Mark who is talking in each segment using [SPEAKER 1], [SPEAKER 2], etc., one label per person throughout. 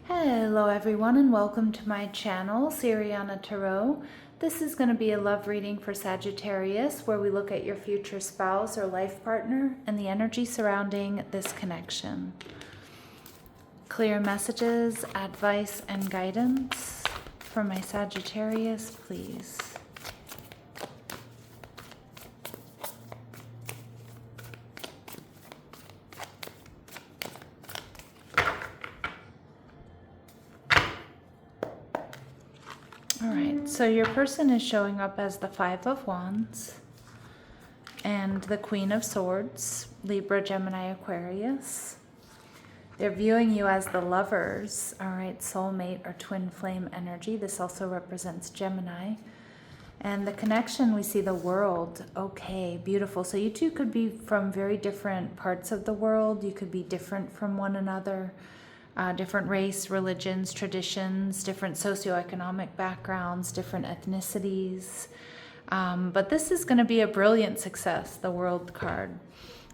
[SPEAKER 1] Hello everyone and welcome to my channel, Siriana Tarot. This is going to be a love reading for Sagittarius where we look at your future spouse or life partner and the energy surrounding this connection. Clear messages, advice, and guidance for my Sagittarius, please. Alright, so your person is showing up as the Five of Wands and the Queen of Swords, Libra, Gemini, Aquarius. They're viewing you as the Lovers, alright, soulmate or twin flame energy. This also represents Gemini. And the connection, we see the World. Okay, beautiful. So you two could be from very different parts of the world. You could be different from one another. Different race, religions, traditions, different socioeconomic backgrounds, different ethnicities. But this is going to be a brilliant success, the World card.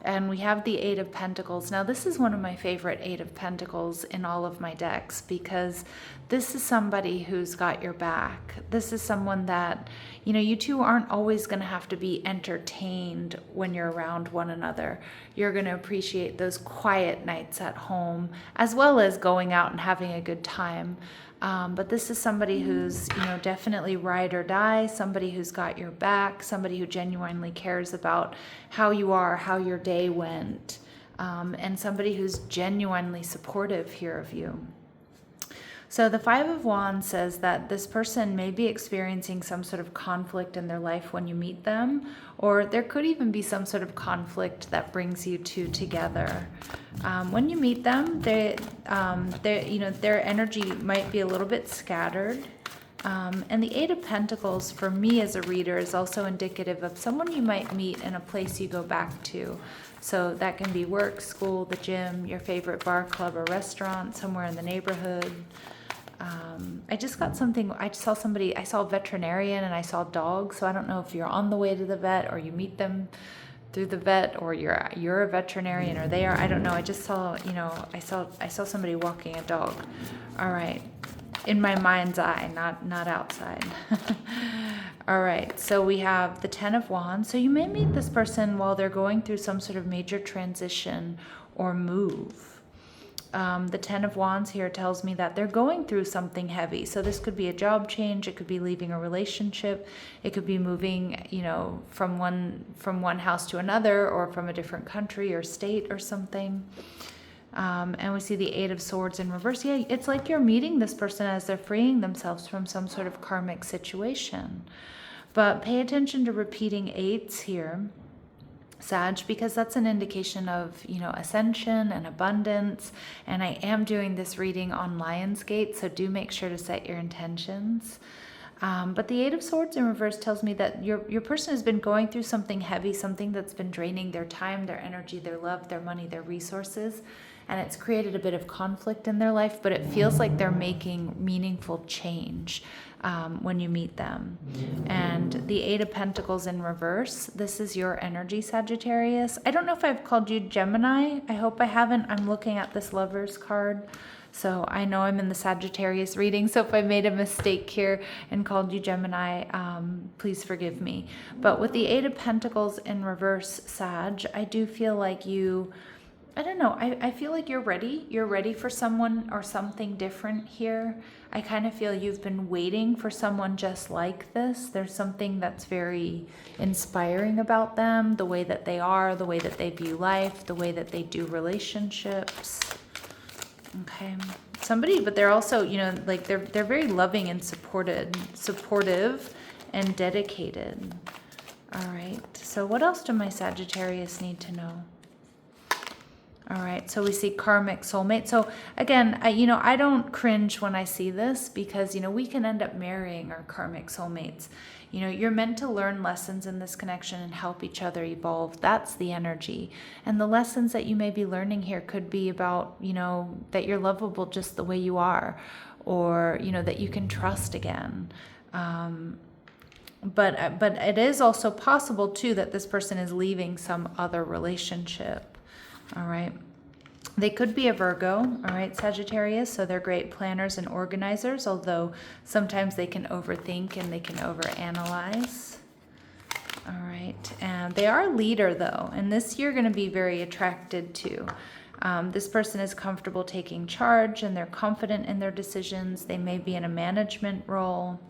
[SPEAKER 1] And we have the Eight of Pentacles. Now, this is one of my favorite Eight of Pentacles in all of my decks because this is somebody who's got your back. This is someone that, you know, you two aren't always going to have to be entertained when you're around one another. You're going to appreciate those quiet nights at home as well as going out and having a good time. But this is somebody who's, you know, definitely ride or die, somebody who's got your back, somebody who genuinely cares about how you are, how your day went, and somebody who's genuinely supportive here of you. So the Five of Wands says that this person may be experiencing some sort of conflict in their life when you meet them, or there could even be some sort of conflict that brings you two together. When you meet them, you know, their energy might be a little bit scattered. And the Eight of Pentacles, for me as a reader, is also indicative of someone you might meet in a place you go back to. So that can be work, school, the gym, your favorite bar, club, or restaurant, somewhere in the neighborhood. I just got something, I saw a veterinarian and I saw dogs, so I don't know if you're on the way to the vet or you meet them through the vet or you're a veterinarian or they are, I don't know. I just saw, you know, I saw somebody walking a dog. All right. In my mind's eye, not outside. All right, so we have the Ten of Wands. So you may meet this person while they're going through some sort of major transition or move. The Ten of Wands here tells me that they're going through something heavy. So this could be a job change. It could be leaving a relationship. It could be moving, you know, from one house to another or from a different country or state or something. And we see the Eight of Swords in reverse. Yeah, it's like you're meeting this person as they're freeing themselves from some sort of karmic situation. But pay attention to repeating eights here, Sag, because that's an indication of, you know, ascension and abundance. And I am doing this reading on Lionsgate, so do make sure to set your intentions. But the Eight of Swords in reverse tells me that your person has been going through something heavy, something that's been draining their time, their energy, their love, their money, their resources. And it's created a bit of conflict in their life, but it feels like they're making meaningful change when you meet them. And the Eight of Pentacles in reverse, this is your energy, Sagittarius. I don't know if I've called you Gemini. I hope I haven't. I'm looking at this Lovers card. So I know I'm in the Sagittarius reading, so if I made a mistake here and called you Gemini, please forgive me. But with the Eight of Pentacles in reverse, Sag, I do feel like I don't know, I feel like you're ready. You're ready for someone or something different here. I kind of feel you've been waiting for someone just like this. There's something that's very inspiring about them, the way that they are, the way that they view life, the way that they do relationships. Okay, somebody, but they're also, you know, like they're very loving and supportive and dedicated. All right, so what else do my Sagittarius need to know? All right, so we see karmic soulmate. So again, I don't cringe when I see this because, you know, we can end up marrying our karmic soulmates. You know, you're meant to learn lessons in this connection and help each other evolve. That's the energy. And the lessons that you may be learning here could be about, you know, that you're lovable just the way you are, or, you know, that you can trust again. But it is also possible too that this person is leaving some other relationship. All right. They could be a Virgo, all right, Sagittarius, so they're great planners and organizers, although sometimes they can overthink and they can overanalyze. All right, and they are a leader though, and this you're going to be very attracted to. This person is comfortable taking charge and they're confident in their decisions. They may be in a management role.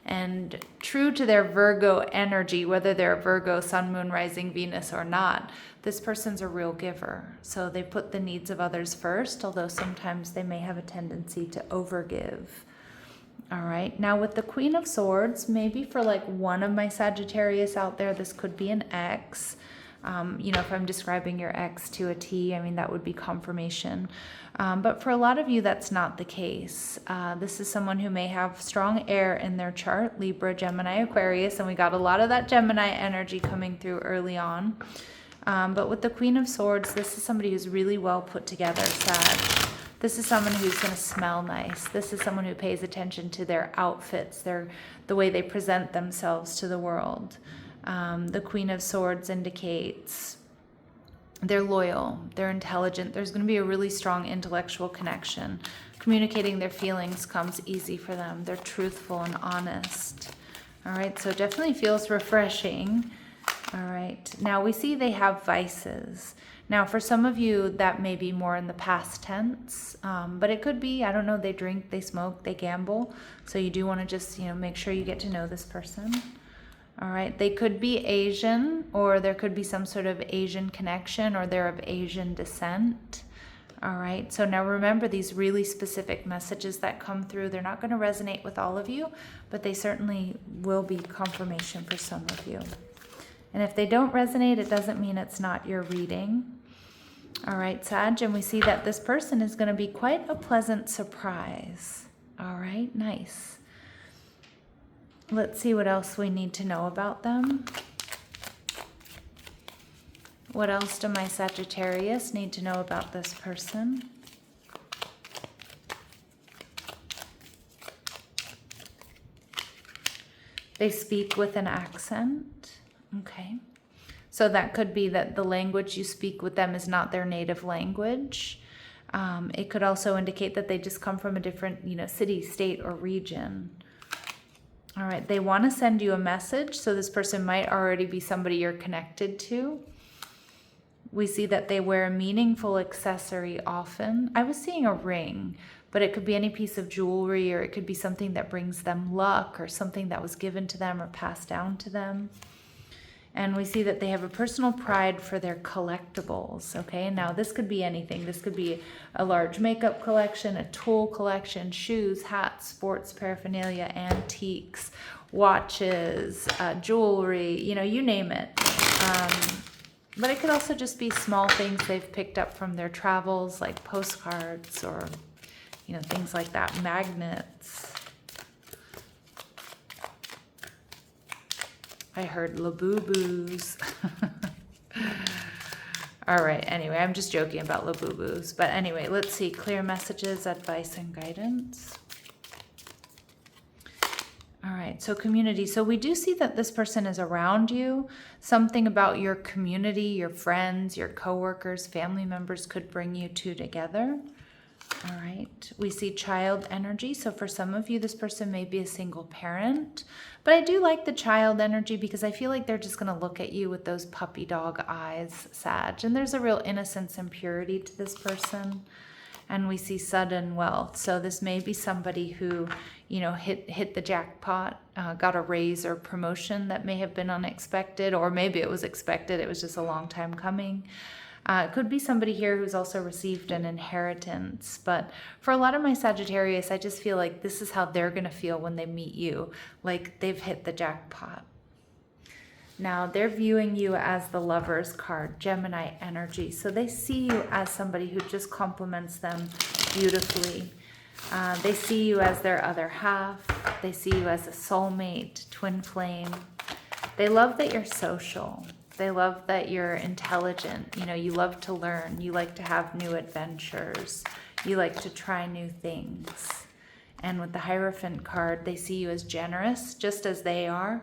[SPEAKER 1] And true to their Virgo energy, whether they're a Virgo, Sun, Moon, Rising, Venus or not, this person's a real giver. So they put the needs of others first, although sometimes they may have a tendency to overgive. All right, now with the Queen of Swords, maybe for like one of my Sagittarius out there, this could be an ex. You know, if I'm describing your ex to a T, I mean, that would be confirmation. But for a lot of you, that's not the case. This is someone who may have strong air in their chart, Libra, Gemini, Aquarius, and we got a lot of that Gemini energy coming through early on. But with the Queen of Swords, this is somebody who's really well put together, Sag. This is someone who's going to smell nice. This is someone who pays attention to their outfits, the way they present themselves to the world. The Queen of Swords indicates they're loyal, they're intelligent. There's going to be a really strong intellectual connection. Communicating their feelings comes easy for them. They're truthful and honest. All right, so it definitely feels refreshing. All right, now we see they have vices. Now, for some of you, that may be more in the past tense, but it could be, I don't know, they drink, they smoke, they gamble. So you do want to just, make sure you get to know this person. All right, they could be Asian, or there could be some sort of Asian connection, or they're of Asian descent. All right, so now remember these really specific messages that come through. They're not going to resonate with all of you, but they certainly will be confirmation for some of you. And if they don't resonate, it doesn't mean it's not your reading. All right, Sag, and we see that this person is going to be quite a pleasant surprise. All right, nice. Let's see what else we need to know about them. What else do my Sagittarius need to know about this person? They speak with an accent. Okay. So that could be that the language you speak with them is not their native language. It could also indicate that they just come from a different, city, state, or region. All right, they want to send you a message, so this person might already be somebody you're connected to. We see that they wear a meaningful accessory often. I was seeing a ring, but it could be any piece of jewelry, or it could be something that brings them luck, or something that was given to them or passed down to them. And we see that they have a personal pride for their collectibles, okay? Now, this could be anything. This could be a large makeup collection, a tool collection, shoes, hats, sports paraphernalia, antiques, watches, jewelry, you name it. But it could also just be small things they've picked up from their travels, like postcards or, things like that, magnets. I heard Labubu's. All right, anyway, I'm just joking about Labubu's. But anyway, let's see. Clear messages, advice, and guidance. All right, so community. So we do see that this person is around you. Something about your community, your friends, your coworkers, family members could bring you two together. All right, we see child energy. So for some of you, this person may be a single parent, but I do like the child energy because I feel like they're just going to look at you with those puppy dog eyes, Sag. And there's a real innocence and purity to this person. And we see sudden wealth. So this may be somebody who, hit the jackpot, got a raise or promotion that may have been unexpected, or maybe it was expected. It was just a long time coming. It could be somebody here who's also received an inheritance. But for a lot of my Sagittarius, I just feel like this is how they're going to feel when they meet you, like they've hit the jackpot. Now, they're viewing you as the Lover's card, Gemini energy. So they see you as somebody who just complements them beautifully. They see you as their other half. They see you as a soulmate, twin flame. They love that you're social. They love that you're intelligent. You love to learn. You like to have new adventures. You like to try new things. And with the Hierophant card, they see you as generous, just as they are.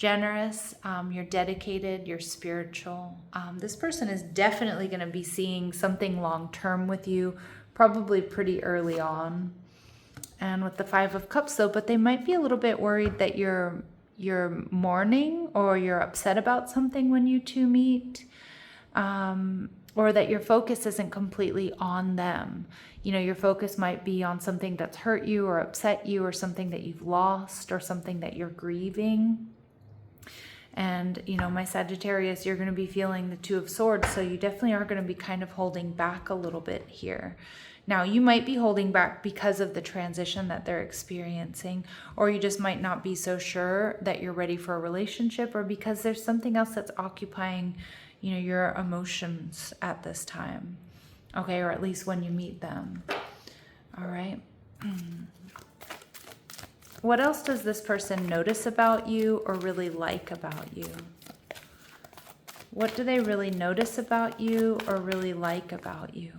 [SPEAKER 1] generous, you're dedicated, you're spiritual. This person is definitely going to be seeing something long-term with you, probably pretty early on. And with the Five of Cups though, but they might be a little bit worried that you're mourning or you're upset about something when you two meet, or that your focus isn't completely on them. You know, your focus might be on something that's hurt you or upset you, or something that you've lost, or something that you're grieving. And, you know, my Sagittarius, you're going to be feeling the Two of Swords, so you definitely are going to be kind of holding back a little bit here. Now, you might be holding back because of the transition that they're experiencing, or you just might not be so sure that you're ready for a relationship, or because there's something else that's occupying, you know, your emotions at this time. Okay, or at least when you meet them. All right. What else does this person notice about you or really like about you? What do they really notice about you or really like about you?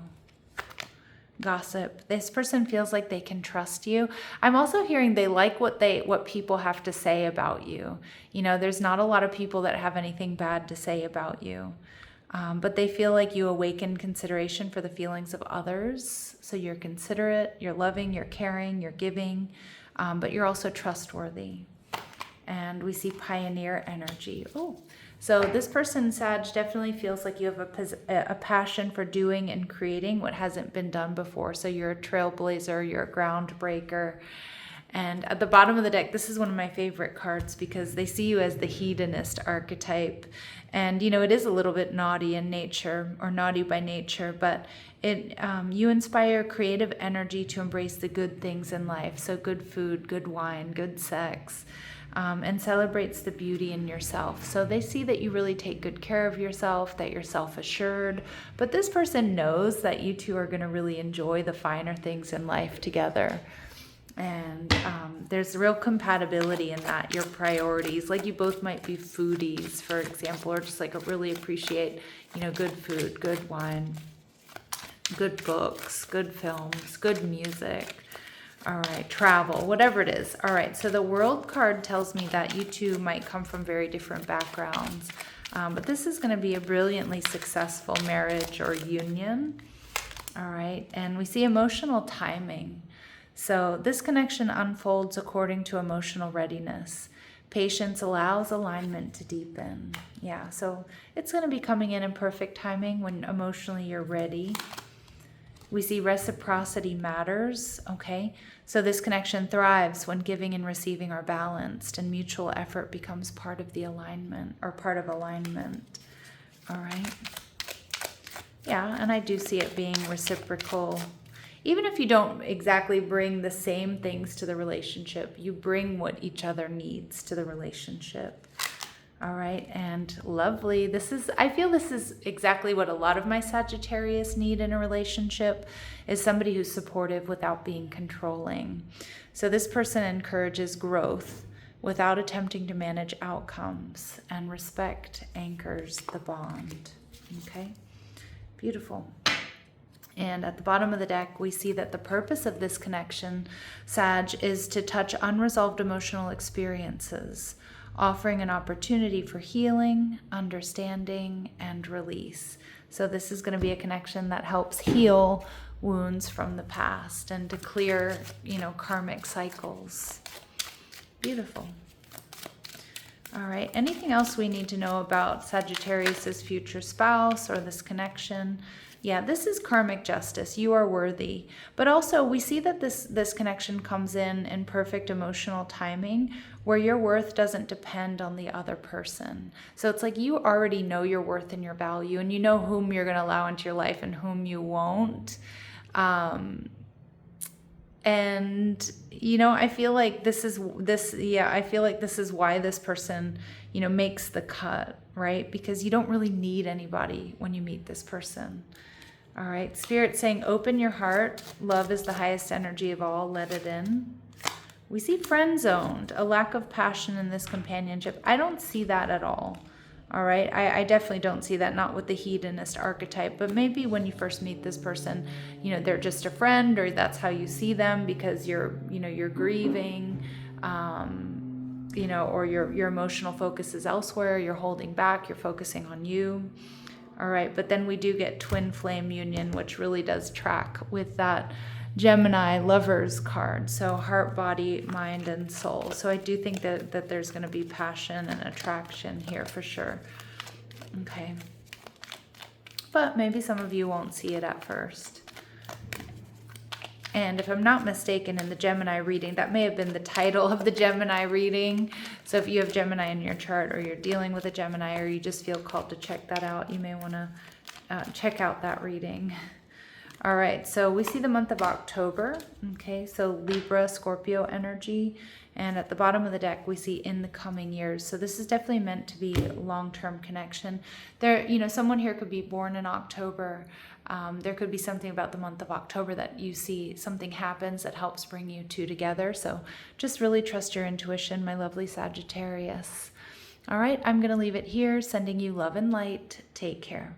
[SPEAKER 1] Gossip. This person feels like they can trust you. I'm also hearing they like what people have to say about you. You know, there's not a lot of people that have anything bad to say about you. But they feel like you awaken consideration for the feelings of others. So you're considerate, you're loving, you're caring, you're giving, but you're also trustworthy. And we see pioneer energy. Oh, so this person, Sag, definitely feels like you have a passion for doing and creating what hasn't been done before. So you're a trailblazer, you're a groundbreaker. And at the bottom of the deck, this is one of my favorite cards because they see you as the hedonist archetype. And, you know, it is a little bit naughty in nature, or naughty by nature, but you inspire creative energy to embrace the good things in life. So good food, good wine, good sex, and celebrates the beauty in yourself. So they see that you really take good care of yourself, that you're self-assured. But this person knows that you two are going to really enjoy the finer things in life together. And there's real compatibility in that, your priorities. Like you both might be foodies, for example, or just like really appreciate, you know, good food, good wine, good books, good films, good music. All right, travel, whatever it is. All right, so the World card tells me that you two might come from very different backgrounds. But this is going to be a brilliantly successful marriage or union. All right, and we see emotional timing. So this connection unfolds according to emotional readiness. Patience allows alignment to deepen. Yeah, so it's going to be coming in perfect timing when emotionally you're ready. We see reciprocity matters, okay? So this connection thrives when giving and receiving are balanced, and mutual effort becomes part of the alignment, or part of alignment. All right? Yeah, and I do see it being reciprocal. Even if you don't exactly bring the same things to the relationship, you bring what each other needs to the relationship. All right, and lovely. I feel this is exactly what a lot of my Sagittarius need in a relationship, is somebody who's supportive without being controlling. So this person encourages growth without attempting to manage outcomes, and respect anchors the bond. Okay, beautiful. And at the bottom of the deck, we see that the purpose of this connection, Sag, is to touch unresolved emotional experiences, offering an opportunity for healing, understanding, and release. So this is going to be a connection that helps heal wounds from the past and to clear, you know, karmic cycles. Beautiful. All right, anything else we need to know about Sagittarius's future spouse or this connection? Yeah, this is karmic justice. You are worthy. But also we see that this connection comes in perfect emotional timing, where your worth doesn't depend on the other person. So it's like you already know your worth and your value, and you know whom you're going to allow into your life and whom you won't. And, you know, I feel like this is why this person, you know, makes the cut, right? Because you don't really need anybody when you meet this person. All right, Spirit saying, open your heart. Love is the highest energy of all. Let it in. We see friend zoned, a lack of passion in this companionship. I don't see that at all. All right, I definitely don't see that, not with the hedonist archetype, but maybe when you first meet this person, you know, they're just a friend, or that's how you see them because you're grieving. you know, or your emotional focus is elsewhere, you're holding back, you're focusing on you. All right, but then we do get twin flame union, which really does track with that Gemini lovers card. So heart, body, mind, and soul. So I do think that there's going to be passion and attraction here for sure. Okay. But maybe some of you won't see it at first. And if I'm not mistaken, in the Gemini reading, that may have been the title of the Gemini reading. So if you have Gemini in your chart, or you're dealing with a Gemini, or you just feel called to check that out, you may want to check out that reading. All right, so we see the month of October. Okay, so Libra, Scorpio energy. And at the bottom of the deck, we see in the coming years. So this is definitely meant to be long-term connection. There, you know, someone here could be born in October. There could be something about the month of October that you see something happens that helps bring you two together. So just really trust your intuition, my lovely Sagittarius. All right, I'm going to leave it here, sending you love and light. Take care.